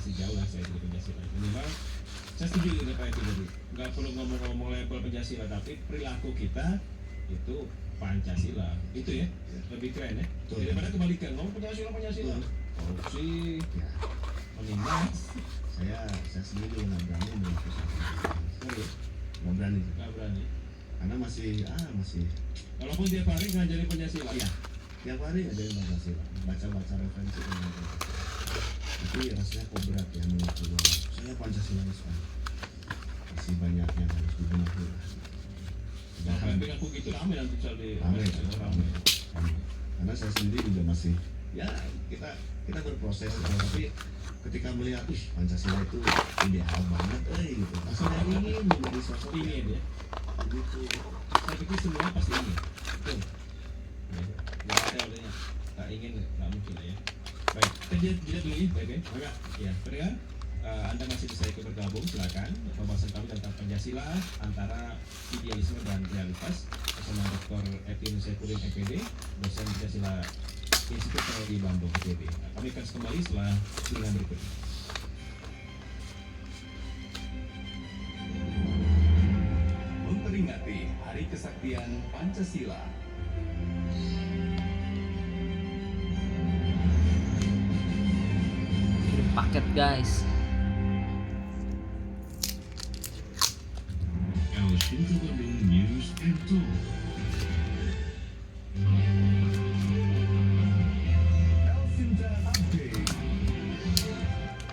masih jauh lah saya dari Pancasila. Minimal saya setuju dengan Pak Epi tadi. Nggak perlu ngomong-ngomong label Pancasila, tapi perilaku kita itu Pancasila. Itu ya, lebih keren ya. Daripada kebalikan ngomong Pancasila. Korupsi, Ya, menindas. saya sendiri nggak berani melakukan nggak berani Nggak berani. karena masih Walaupun tiap hari ngajarin Pancasila. ya tiap hari ada yang Pancasila, baca referensi tentang Pancasila. Tapi rasanya kok berat ya mengaku bahwa saya Pancasilais kan. Masih banyak yang harus dibenahi. Nah, kalau Epi ngaku gitu rame nanti soalnya Rame. Karena saya sendiri juga masih ya kita berproses tapi ketika melihat Pancasila itu ideal banget gitu. Rasanya ingin menjadi sosok ingin ya. begitu. Saya pikir semua pasti ingin. Betul. Nggak ada olehnya. Nggak ingin, nggak mungkin lah ya. Baik, kita jeda dulu ya, baik. Ya, pendengar, Anda masih bisa ikut bergabung, silakan. Pembahasan kami tentang Pancasila antara idealisme dan realitas bersama Dr. Epi Nusayfuddin MPD, dosen Pancasila Institut Teknologi Bandung ITB. Kami akan kembali setelah pilihan berikut ini. Memperingati Hari Kesaktian Pancasila. Paket guys. El Shinto Bandung News and Talk.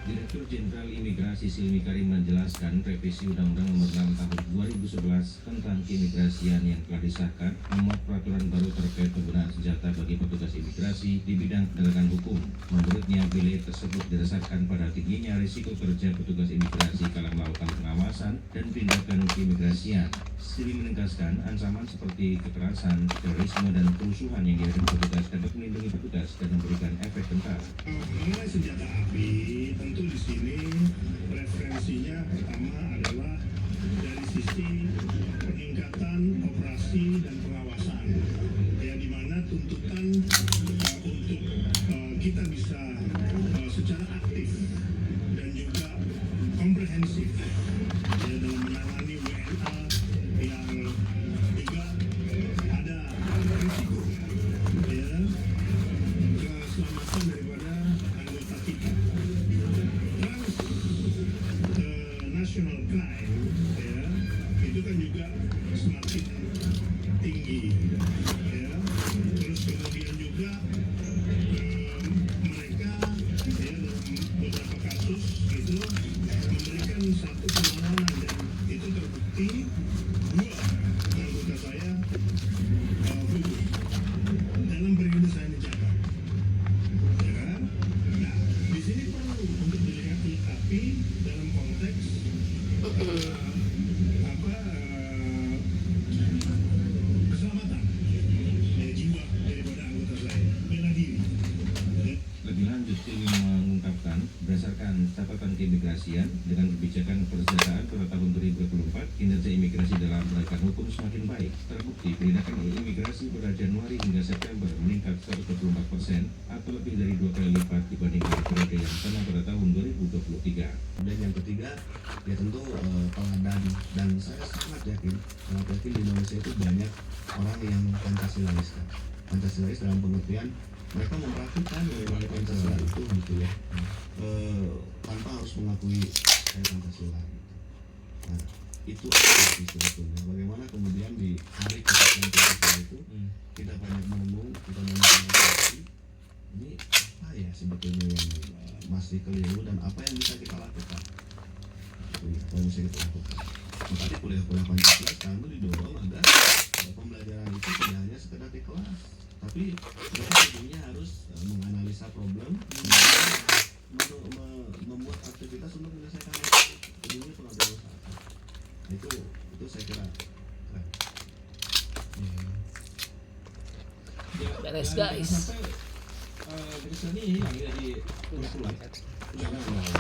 Direktur Jenderal Imigrasi Silmi Karim menjelaskan revisi Undang-Undang Nomor 6 Tahun 2011 tentang keimigrasian yang telah disahkan memuat peraturan baru terkait penggunaan senjata bagi petugas imigrasi di bidang penegakan hukum. Menurutnya, bill tersebut didasarkan pada tingginya risiko kerja petugas imigrasi kala melakukan pengawasan dan tindakan keimigrasian. Silmi menegaskan ancaman seperti kekerasan, terorisme, dan kerusuhan yang dihadapi petugas dapat melindungi petugas dan memberikan efek kental. Mengenai senjata api, tentu di sini referensinya pertama adalah dari sisi peningkatan operasi dan pengawasan, ya di mana tuntutan untuk kita bisa secara aktif dan juga komprehensif ya dalam menangani WNA yang juga ada risiko ya keselamatan daripada anggota kita. National crime ya itu kan juga semakin tinggi ya. Terus kemudian juga mereka ya dalam beberapa kasus itu memberikan satu perlawanan dan itu terbukti dua anggota saya gugur dalam periode saya menjabat ya kan. Nah di sini perlu untuk dilihat tapi dalam konteks keselamatan jiwa daripada anggota saya, bela diri. Lebih lanjut, Silmi mengungkapkan berdasarkan catatan keimigrasian dengan kebijakan persenjataan pada tahun 2024, kinerja imigrasi dalam penegakan hukum semakin baik. Terbukti penindakan imigrasi pada Januari hingga September meningkat 124% atau lebih dari 2 kali lipat dibandingkan periode yang sama pada tahun 2023. Dan yang ketiga ya tentu teladan, dan saya sangat yakin di Indonesia itu banyak orang yang Pancasilais kan. Pancasilais dalam pengertian mereka mempraktikkan nilai Pancasila itu gitu ya, tanpa harus mengakui saya Pancasila gitu. Nah itu sih sebetulnya bagaimana kemudian di hari kesaktian Pancasila itu kita banyak merenung, kita banyak mengerti ini apa ya sebetulnya yang masih keliru dan apa yang bisa kita lakukan. Kalau bisa kita lakukan. Makanya kuliah-kuliah Pancasila sekarang itu didorong agar pembelajaran itu tidak hanya sekedar di kelas, tapi mereka tentunya harus menganalisa problem, membuat aktivitas untuk menyelesaikan masalah. Ujungnya pengambilan usaha. Itu saya kira keren. Beres guys. Sampai tulisannya hilang dari kurikulum. Jangan sampai.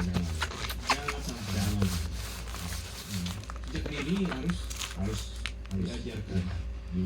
Sejak dini harus Harus diajarkan.